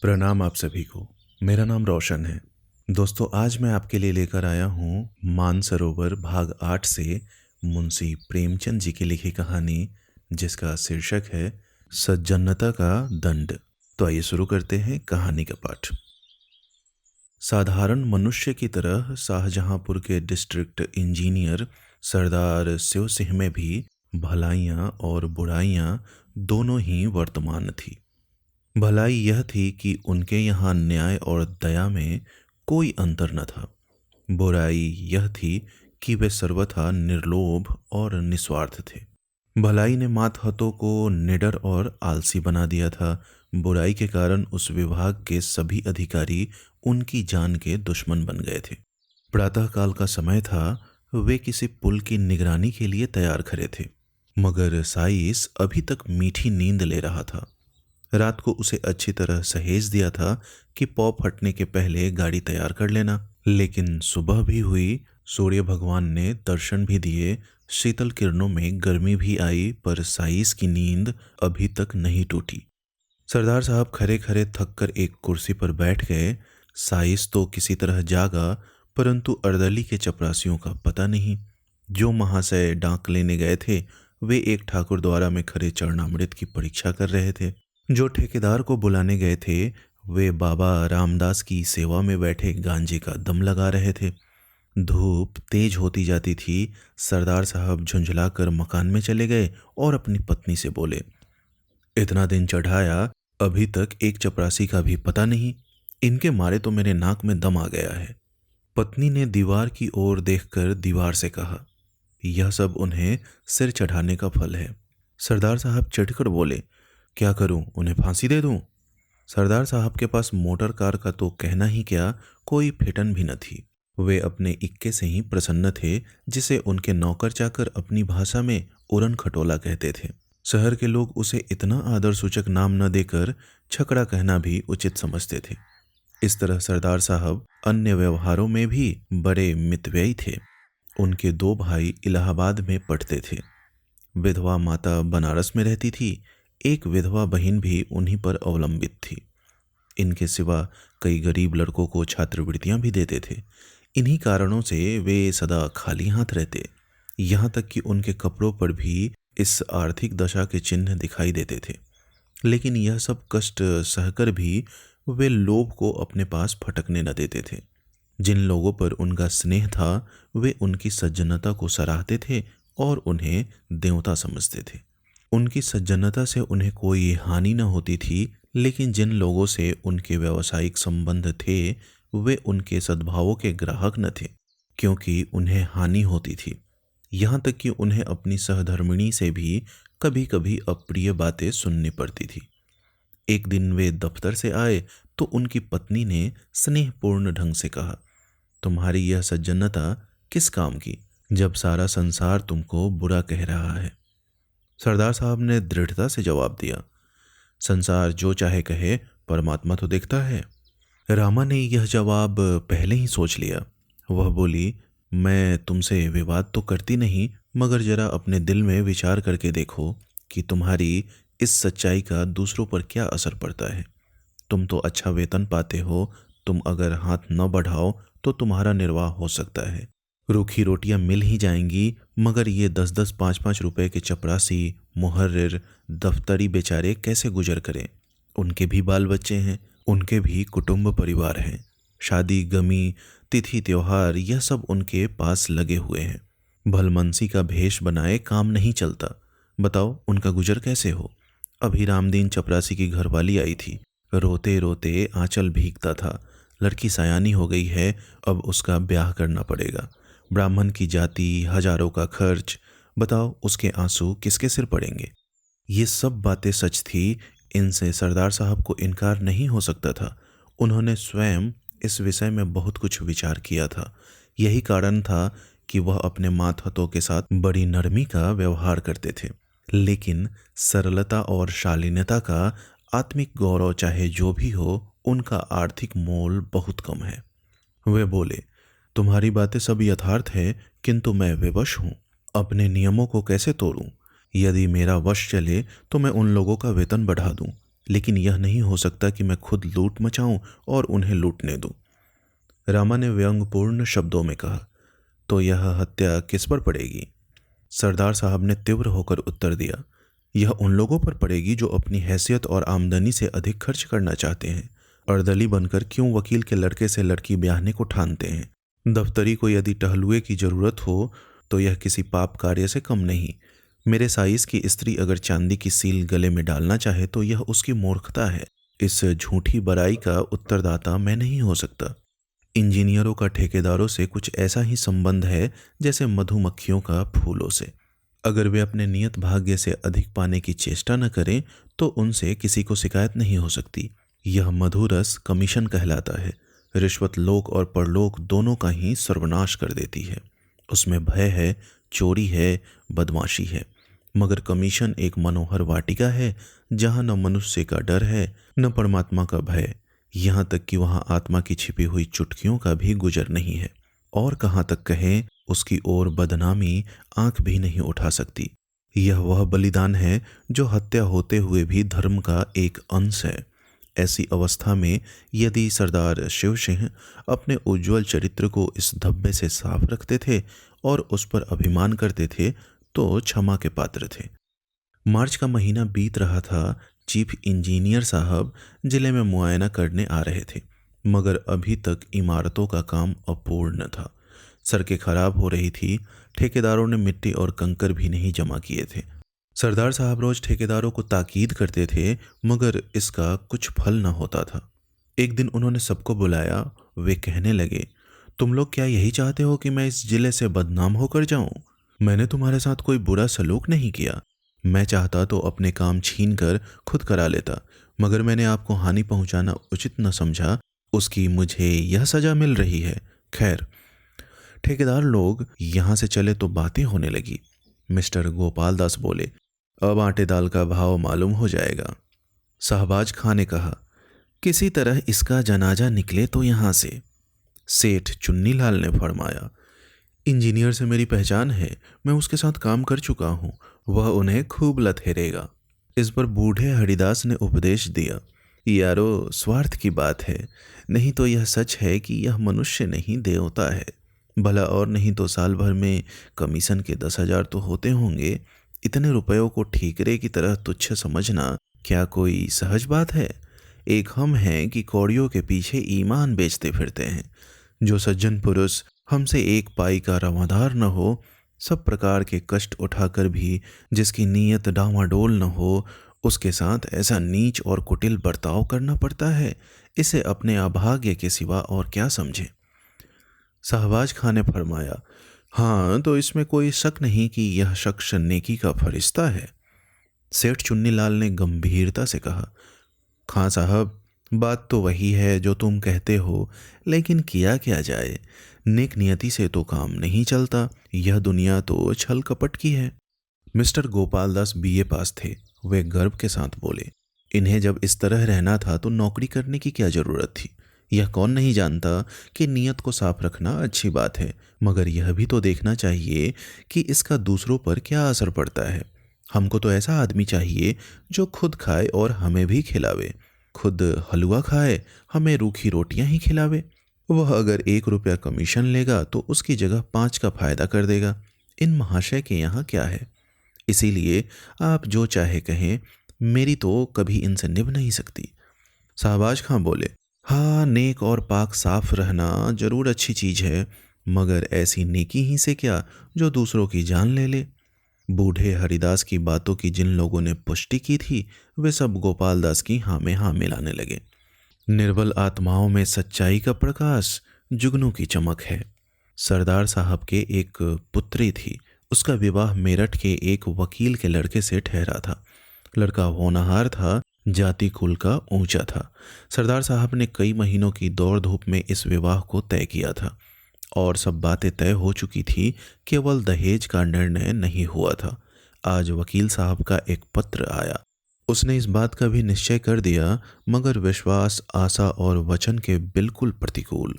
प्रणाम आप सभी को। मेरा नाम रोशन है। दोस्तों, आज मैं आपके लिए लेकर आया हूँ मानसरोवर भाग 8 से मुंशी प्रेमचंद जी की लिखी कहानी, जिसका शीर्षक है सज्जनता का दंड। तो आइए शुरू करते हैं कहानी का पाठ। साधारण मनुष्य की तरह शाहजहांपुर के डिस्ट्रिक्ट इंजीनियर सरदार शिव सिंह में भी भलाइयाँ और बुराइयाँ दोनों ही वर्तमान थी। भलाई यह थी कि उनके यहाँ न्याय और दया में कोई अंतर न था। बुराई यह थी कि वे सर्वथा निर्लोभ और निस्वार्थ थे। भलाई ने मातहतों को निडर और आलसी बना दिया था। बुराई के कारण उस विभाग के सभी अधिकारी उनकी जान के दुश्मन बन गए थे। प्रातःकाल का समय था। वे किसी पुल की निगरानी के लिए तैयार खड़े थे, मगर साइस अभी तक मीठी नींद ले रहा था। रात को उसे अच्छी तरह सहेज दिया था कि पौ फटने के पहले गाड़ी तैयार कर लेना। लेकिन सुबह भी हुई, सूर्य भगवान ने दर्शन भी दिए, शीतल किरणों में गर्मी भी आई, पर साइस की नींद अभी तक नहीं टूटी। सरदार साहब खरे खरे थक कर एक कुर्सी पर बैठ गए। साइस तो किसी तरह जागा, परंतु अर्दली के चपरासियों का पता नहीं। जो महाशय डाक लेने गए थे, वे एक ठाकुर द्वारा में खरे चरणामृत की परीक्षा कर रहे थे। जो ठेकेदार को बुलाने गए थे, वे बाबा रामदास की सेवा में बैठे गांजे का दम लगा रहे थे। धूप तेज होती जाती थी। सरदार साहब झुंझलाकर मकान में चले गए और अपनी पत्नी से बोले, इतना दिन चढ़ाया, अभी तक एक चपरासी का भी पता नहीं। इनके मारे तो मेरे नाक में दम आ गया है। पत्नी ने दीवार की ओर देखकर दीवार से कहा, यह सब उन्हें सिर चढ़ाने का फल है। सरदार साहब चढ़कर बोले, क्या करूं, उन्हें फांसी दे दूं? सरदार साहब के पास मोटर कार का तो कहना ही क्या, कोई फिटन भी न थी। वे अपने इक्के से ही प्रसन्न थे, जिसे उनके नौकर चाकर अपनी भाषा में उरन खटोला कहते थे। शहर के लोग उसे इतना आदर सूचक नाम न देकर छकड़ा कहना भी उचित समझते थे। इस तरह सरदार साहब अन्य व्यवहारों में भी बड़े मितव्ययी थे। उनके दो भाई इलाहाबाद में पढ़ते थे। विधवा माता बनारस में रहती थी। एक विधवा बहन भी उन्हीं पर अवलंबित थी। इनके सिवा कई गरीब लड़कों को छात्रवृत्तियां भी देते थे। इन्हीं कारणों से वे सदा खाली हाथ रहते। यहाँ तक कि उनके कपड़ों पर भी इस आर्थिक दशा के चिन्ह दिखाई देते थे। लेकिन यह सब कष्ट सहकर भी वे लोभ को अपने पास फटकने न देते थे। जिन लोगों पर उनका स्नेह था, वे उनकी सज्जनता को सराहते थे और उन्हें देवता समझते थे। उनकी सज्जनता से उन्हें कोई हानि न होती थी, लेकिन जिन लोगों से उनके व्यावसायिक संबंध थे, वे उनके सद्भावों के ग्राहक न थे, क्योंकि उन्हें हानि होती थी। यहाँ तक कि उन्हें अपनी सहधर्मिणी से भी कभी कभी अप्रिय बातें सुननी पड़ती थी। एक दिन वे दफ्तर से आए तो उनकी पत्नी ने स्नेहपूर्ण ढंग से कहा, तुम्हारी यह सज्जनता किस काम की, जब सारा संसार तुमको बुरा कह रहा है? सरदार साहब ने दृढ़ता से जवाब दिया, संसार जो चाहे कहे, परमात्मा तो देखता है। रामा ने यह जवाब पहले ही सोच लिया। वह बोली, मैं तुमसे विवाद तो करती नहीं, मगर जरा अपने दिल में विचार करके देखो कि तुम्हारी इस सच्चाई का दूसरों पर क्या असर पड़ता है। तुम तो अच्छा वेतन पाते हो, तुम अगर हाथ न बढ़ाओ तो तुम्हारा निर्वाह हो सकता है। रूखी रोटियां मिल ही जाएंगी, मगर ये 10-10, 5-5 रुपए के चपरासी, मुहर्रिर, दफ्तरी बेचारे कैसे गुजर करें? उनके भी बाल बच्चे हैं, उनके भी कुटुंब परिवार हैं। शादी गमी, तिथि त्योहार, यह सब उनके पास लगे हुए हैं। भलमनसी का भेष बनाए काम नहीं चलता। बताओ उनका गुजर कैसे हो? अभी रामदीन चपरासी की घरवाली आई थी। रोते रोते आंचल भीगता था। लड़की सयानी हो गई है, अब उसका ब्याह करना पड़ेगा। ब्राह्मण की जाति, हजारों का खर्च, बताओ उसके आंसू किसके सिर पड़ेंगे? ये सब बातें सच थी। इनसे सरदार साहब को इनकार नहीं हो सकता था। उन्होंने स्वयं इस विषय में बहुत कुछ विचार किया था। यही कारण था कि वह अपने मातहतों के साथ बड़ी नरमी का व्यवहार करते थे। लेकिन सरलता और शालीनता का आत्मिक गौरव चाहे जो भी हो, उनका आर्थिक मोल बहुत कम है। वे बोले, तुम्हारी बातें सब यथार्थ है, किंतु मैं विवश हूँ। अपने नियमों को कैसे तोड़ूं? यदि मेरा वश चले तो मैं उन लोगों का वेतन बढ़ा दूं। लेकिन यह नहीं हो सकता कि मैं खुद लूट मचाऊं और उन्हें लूटने दूं। रामा ने व्यंग्यपूर्ण शब्दों में कहा। तो यह हत्या किस पर पड़ेगी? सरदार साहब ने तीव्र होकर उत्तर दिया, यह उन लोगों पर पड़ेगी जो अपनी हैसियत और आमदनी से अधिक खर्च करना चाहते हैं। अर्दली बनकर क्यों वकील के लड़के से लड़की ब्याहने को ठानते हैं? दफ्तरी को यदि टहलुए की जरूरत हो तो यह किसी पाप कार्य से कम नहीं। मेरे साइज की स्त्री अगर चांदी की सील गले में डालना चाहे तो यह उसकी मूर्खता है। इस झूठी बड़ाई का उत्तरदाता मैं नहीं हो सकता। इंजीनियरों का ठेकेदारों से कुछ ऐसा ही संबंध है जैसे मधुमक्खियों का फूलों से। अगर वे अपने नियत भाग्य से अधिक पाने की चेष्टा न करें तो उनसे किसी को शिकायत नहीं हो सकती। यह मधुरस कमीशन कहलाता है। रिश्वत लोक और परलोक दोनों का ही सर्वनाश कर देती है। उसमें भय है, चोरी है, बदमाशी है, मगर कमीशन एक मनोहर वाटिका है जहां न मनुष्य का डर है न परमात्मा का भय, यहाँ तक कि वहां आत्मा की छिपी हुई चुटकियों का भी गुजर नहीं है। और कहाँ तक कहें, उसकी ओर बदनामी आंख भी नहीं उठा सकती। यह वह बलिदान है जो हत्या होते हुए भी धर्म का एक अंश है। ऐसी अवस्था में यदि सरदार शिव सिंह अपने उज्जवल चरित्र को इस धब्बे से साफ रखते थे और उस पर अभिमान करते थे तो क्षमा के पात्र थे। मार्च का महीना बीत रहा था। चीफ इंजीनियर साहब जिले में मुआयना करने आ रहे थे, मगर अभी तक इमारतों का काम अपूर्ण था। सड़कें खराब हो रही थी। ठेकेदारों ने मिट्टी और कंकर भी नहीं जमा किए थे। सरदार साहब रोज ठेकेदारों को ताकीद करते थे, मगर इसका कुछ फल न होता था। एक दिन उन्होंने सबको बुलाया। वे कहने लगे, तुम लोग क्या यही चाहते हो कि मैं इस जिले से बदनाम होकर जाऊं? मैंने तुम्हारे साथ कोई बुरा सलूक नहीं किया। मैं चाहता तो अपने काम छीन कर खुद करा लेता, मगर मैंने आपको हानि पहुंचाना उचित न समझा। उसकी मुझे यह सजा मिल रही है। खैर, ठेकेदार लोग यहां से चले तो बातें होने लगी। मिस्टर गोपाल दास बोले, अब आटे दाल का भाव मालूम हो जाएगा। शहबाज खां ने कहा, किसी तरह इसका जनाजा निकले तो यहां से। सेठ चुन्नीलाल ने फरमाया, इंजीनियर से मेरी पहचान है, मैं उसके साथ काम कर चुका हूं, वह उन्हें खूब लथेरेगा। इस पर बूढ़े हरिदास ने उपदेश दिया, यारो स्वार्थ की बात है, नहीं तो यह सच है कि यह मनुष्य नहीं देवता है। भला और नहीं तो साल भर में कमीशन के 10,000 तो होते होंगे। इतने रुपयों को ठीकरे की तरह तुच्छ समझना क्या कोई सहज बात है? एक हम हैं कि कौड़ियों के पीछे ईमान बेचते फिरते हैं। जो सज्जन पुरुष हमसे एक पाई का रवादार न हो, सब प्रकार के कष्ट उठाकर भी जिसकी नीयत डामाडोल न हो, उसके साथ ऐसा नीच और कुटिल बर्ताव करना पड़ता है। इसे अपने अभाग्य के सिवा और क्या समझे? शहबाज खां ने फरमाया, हाँ, तो इसमें कोई शक नहीं कि यह शख्स नेकी का फरिश्ता है। सेठ चुन्नीलाल ने गंभीरता से कहा, खां साहब, बात तो वही है जो तुम कहते हो, लेकिन किया क्या जाए? नेक नियति से तो काम नहीं चलता। यह दुनिया तो छल कपट की है। मिस्टर गोपाल दास बीए पास थे। वे गर्व के साथ बोले, इन्हें जब इस तरह रहना था तो नौकरी करने की क्या जरूरत थी? यह कौन नहीं जानता कि नियत को साफ रखना अच्छी बात है, मगर यह भी तो देखना चाहिए कि इसका दूसरों पर क्या असर पड़ता है। हमको तो ऐसा आदमी चाहिए जो खुद खाए और हमें भी खिलावे। खुद हलवा खाए, हमें रूखी रोटियां ही खिलावे। वह अगर 1 रुपया कमीशन लेगा तो उसकी जगह 5 का फायदा कर देगा। इन महाशय के यहाँ क्या है? इसीलिए आप जो चाहे कहें, मेरी तो कभी इनसे निभ नहीं सकती। शहबाज खां बोले, हाँ, नेक और पाक साफ रहना जरूर अच्छी चीज है, मगर ऐसी नेकी ही से क्या जो दूसरों की जान ले ले। बूढ़े हरिदास की बातों की जिन लोगों ने पुष्टि की थी, वे सब गोपाल दास की हाँ में हाँ मिलाने लगे। निर्बल आत्माओं में सच्चाई का प्रकाश, जुगनू की चमक है। सरदार साहब के एक पुत्री थी। उसका विवाह मेरठ के एक वकील के लड़के से ठहरा था। लड़का होनहार था, जाति कुल का ऊंचा था। सरदार साहब ने कई महीनों की दौड़ धूप में इस विवाह को तय किया था और सब बातें तय हो चुकी थी, केवल दहेज का निर्णय नहीं हुआ था। आज वकील साहब का एक पत्र आया। उसने इस बात का भी निश्चय कर दिया, मगर विश्वास, आशा और वचन के बिल्कुल प्रतिकूल।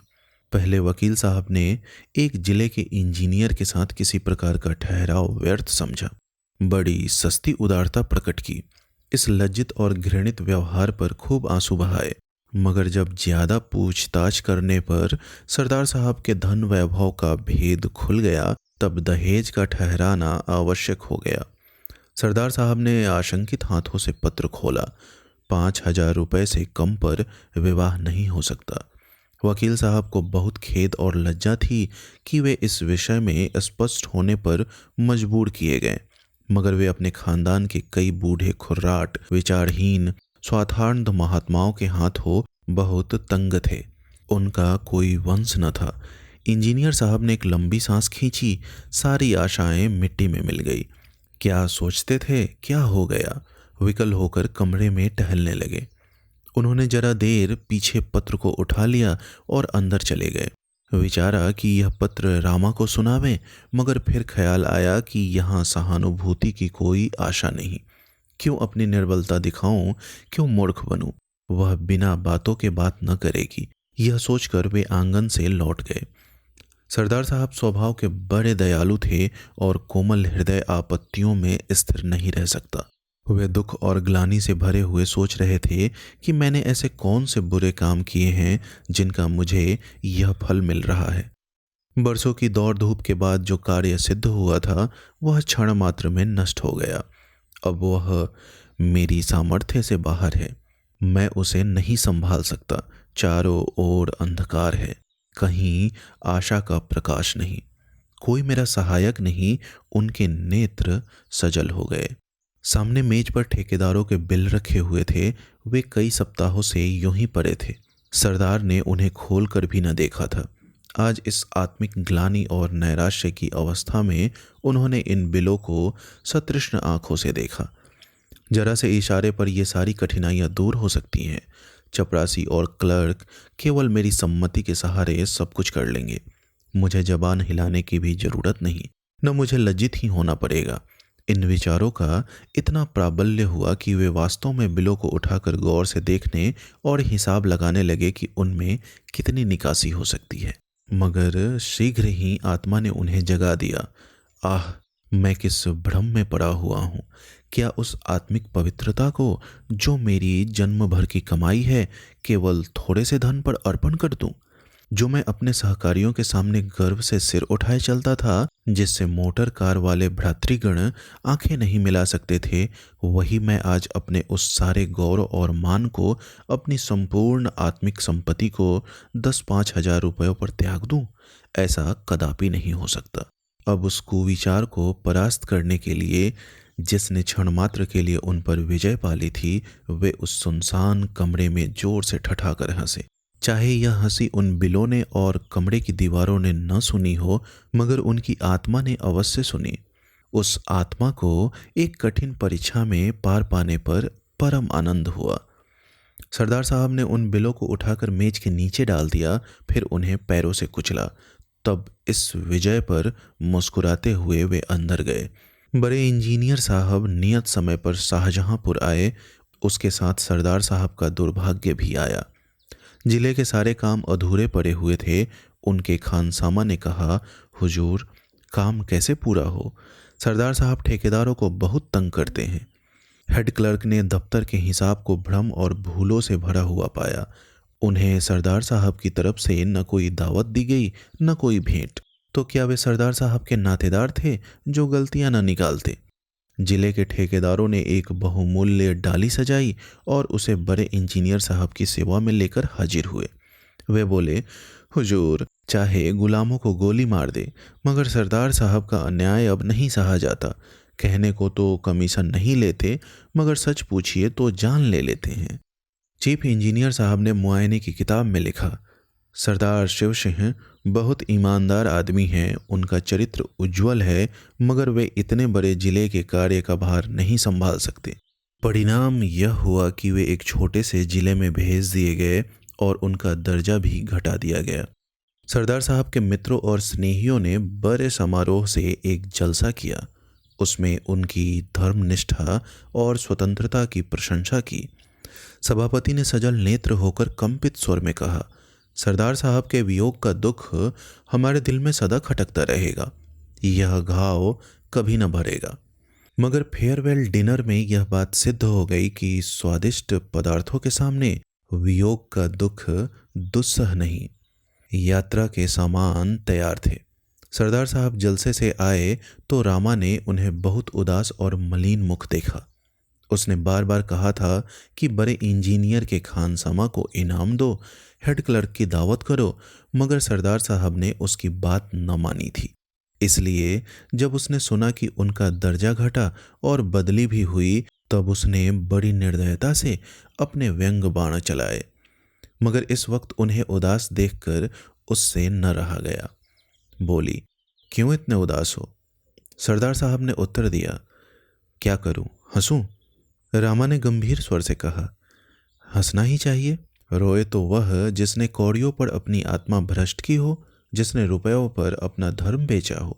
पहले वकील साहब ने एक जिले के इंजीनियर के साथ किसी प्रकार का ठहराव व्यर्थ समझा। बड़ी सस्ती उदारता प्रकट की। इस लज्जित और घृणित व्यवहार पर खूब आंसू बहाए, मगर जब ज्यादा पूछताछ करने पर सरदार साहब के धन वैभव का भेद खुल गया, तब दहेज का ठहराना आवश्यक हो गया। सरदार साहब ने आशंकित हाथों से पत्र खोला। 5,000 रुपये से कम पर विवाह नहीं हो सकता। वकील साहब को बहुत खेद और लज्जा थी कि वे इस विषय में स्पष्ट होने पर मजबूर किए गए, मगर वे अपने खानदान के कई बूढ़े खुर्राट विचारहीन स्वार्थांध महात्माओं के हाथों बहुत तंग थे। उनका कोई वंश न था। इंजीनियर साहब ने एक लंबी सांस खींची। सारी आशाएं मिट्टी में मिल गई। क्या सोचते थे, क्या हो गया? विकल होकर कमरे में टहलने लगे। उन्होंने जरा देर पीछे पत्र को उठा लिया और अंदर चले गए। विचारा कि यह पत्र रामा को सुनावें, मगर फिर ख्याल आया कि यहाँ सहानुभूति की कोई आशा नहीं। क्यों अपनी निर्बलता दिखाऊं, क्यों मूर्ख बनूं? वह बिना बातों के बात न करेगी। यह सोचकर वे आंगन से लौट गए। सरदार साहब स्वभाव के बड़े दयालु थे और कोमल हृदय आपत्तियों में स्थिर नहीं रह सकता। वे दुख और ग्लानि से भरे हुए सोच रहे थे कि मैंने ऐसे कौन से बुरे काम किए हैं जिनका मुझे यह फल मिल रहा है। बरसों की दौड़ धूप के बाद जो कार्य सिद्ध हुआ था वह क्षण मात्र में नष्ट हो गया। अब वह मेरी सामर्थ्य से बाहर है। मैं उसे नहीं संभाल सकता। चारों ओर अंधकार है, कहीं आशा का प्रकाश नहीं, कोई मेरा सहायक नहीं। उनके नेत्र सजल हो गए। सामने मेज पर ठेकेदारों के बिल रखे हुए थे। वे कई सप्ताहों से यूं ही पड़े थे। सरदार ने उन्हें खोल कर भी न देखा था। आज इस आत्मिक ग्लानि और नैराश्य की अवस्था में उन्होंने इन बिलों को सतृष्ण आंखों से देखा। जरा से इशारे पर ये सारी कठिनाइयां दूर हो सकती हैं। चपरासी और क्लर्क केवल मेरी सम्मति के सहारे सब कुछ कर लेंगे। मुझे जबान हिलाने की भी जरूरत नहीं, न मुझे लज्जित ही होना पड़ेगा। इन विचारों का इतना प्राबल्य हुआ कि वे वास्तव में बिलों को उठाकर गौर से देखने और हिसाब लगाने लगे कि उनमें कितनी निकासी हो सकती है। मगर शीघ्र ही आत्मा ने उन्हें जगा दिया। आह, मैं किस भ्रम में पड़ा हुआ हूँ। क्या उस आत्मिक पवित्रता को जो मेरी जन्म भर की कमाई है केवल थोड़े से धन पर अर्पण कर दूं? जो मैं अपने सहकारियों के सामने गर्व से सिर उठाए चलता था, जिससे मोटर कार वाले भ्रातृगण आंखें नहीं मिला सकते थे, वही मैं आज अपने उस सारे गौरव और मान को, अपनी संपूर्ण आत्मिक संपत्ति को 10-5 हजार रुपयों पर त्याग दूं? ऐसा कदापि नहीं हो सकता। अब उस कुविचार को परास्त करने के लिए जिसने क्षण मात्र के लिए उन पर विजय पाली थी, वे उस सुनसान कमरे में जोर से ठठाकर हंसे। चाहे यह हंसी उन बिलों ने और कमरे की दीवारों ने न सुनी हो, मगर उनकी आत्मा ने अवश्य सुनी। उस आत्मा को एक कठिन परीक्षा में पार पाने पर परम आनंद हुआ। सरदार साहब ने उन बिलों को उठाकर मेज के नीचे डाल दिया, फिर उन्हें पैरों से कुचला। तब इस विजय पर मुस्कुराते हुए वे अंदर गए। बड़े इंजीनियर साहब नियत समय पर शाहजहांपुर आए। उसके साथ सरदार साहब का दुर्भाग्य भी आया। जिले के सारे काम अधूरे पड़े हुए थे। उनके खानसामा ने कहा, हुजूर, काम कैसे पूरा हो? सरदार साहब ठेकेदारों को बहुत तंग करते हैं। हेड क्लर्क ने दफ्तर के हिसाब को भ्रम और भूलों से भरा हुआ पाया। उन्हें सरदार साहब की तरफ से न कोई दावत दी गई, न कोई भेंट। तो क्या वे सरदार साहब के नातेदार थे जो गलतियां न निकालते? जिले के ठेकेदारों ने एक बहुमूल्य डाली सजाई और उसे बड़े इंजीनियर साहब की सेवा में लेकर हाजिर हुए। वे बोले, हुजूर, चाहे गुलामों को गोली मार दे, मगर सरदार साहब का अन्याय अब नहीं सहा जाता। कहने को तो कमीशन नहीं लेते, मगर सच पूछिए तो जान ले लेते हैं। चीफ इंजीनियर साहब ने मुआयने की किताब में लिखा, सरदार शिव सिंह बहुत ईमानदार आदमी हैं। उनका चरित्र उज्जवल है, मगर वे इतने बड़े जिले के कार्य का भार नहीं संभाल सकते। परिणाम यह हुआ कि वे एक छोटे से जिले में भेज दिए गए और उनका दर्जा भी घटा दिया गया। सरदार साहब के मित्रों और स्नेहियों ने बड़े समारोह से एक जलसा किया। उसमें उनकी धर्मनिष्ठा और स्वतंत्रता की प्रशंसा की। सभापति ने सजल नेत्र होकर कंपित स्वर में कहा, सरदार साहब के वियोग का दुख हमारे दिल में सदा खटकता रहेगा। यह घाव कभी न भरेगा। मगर फेयरवेल डिनर में यह बात सिद्ध हो गई कि स्वादिष्ट पदार्थों के सामने वियोग का दुख दुस्सह नहीं। यात्रा के सामान तैयार थे। सरदार साहब जलसे से आए तो रामा ने उन्हें बहुत उदास और मलिन मुख देखा। उसने बार बार कहा था कि बड़े इंजीनियर के खानसामा को इनाम दो, हेड क्लर्क की दावत करो, मगर सरदार साहब ने उसकी बात न मानी थी। इसलिए जब उसने सुना कि उनका दर्जा घटा और बदली भी हुई, तब उसने बड़ी निर्दयता से अपने व्यंग बाण चलाए। मगर इस वक्त उन्हें उदास देखकर उससे न रहा गया। बोली, क्यों इतने उदास हो? सरदार साहब ने उत्तर दिया, क्या करूं, हंसूं? रामा ने गंभीर स्वर से कहा, हंसना ही चाहिए। रोए तो वह जिसने कौड़ियों पर अपनी आत्मा भ्रष्ट की हो, जिसने रुपयों पर अपना धर्म बेचा हो।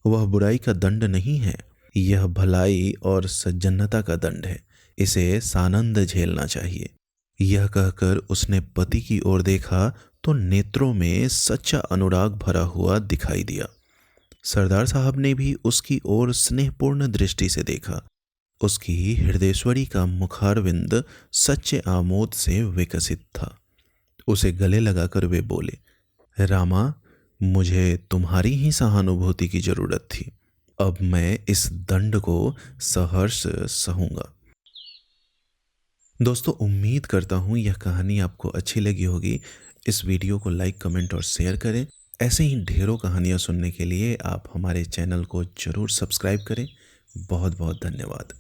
वह बुराई का दंड नहीं है, यह भलाई और सज्जनता का दंड है। इसे सानंद झेलना चाहिए। यह कहकर उसने पति की ओर देखा तो नेत्रों में सच्चा अनुराग भरा हुआ दिखाई दिया। सरदार साहब ने भी उसकी ओर स्नेहपूर्ण दृष्टि से देखा। उसकी हृदयेश्वरी का मुखारविंद सच्चे आमोद से विकसित था। उसे गले लगाकर वे बोले, रामा, मुझे तुम्हारी ही सहानुभूति की जरूरत थी। अब मैं इस दंड को सहर्ष सहूंगा। दोस्तों, उम्मीद करता हूँ यह कहानी आपको अच्छी लगी होगी। इस वीडियो को लाइक, कमेंट और शेयर करें। ऐसे ही ढेरों कहानियाँ सुनने के लिए आप हमारे चैनल को जरूर सब्सक्राइब करें। बहुत बहुत धन्यवाद।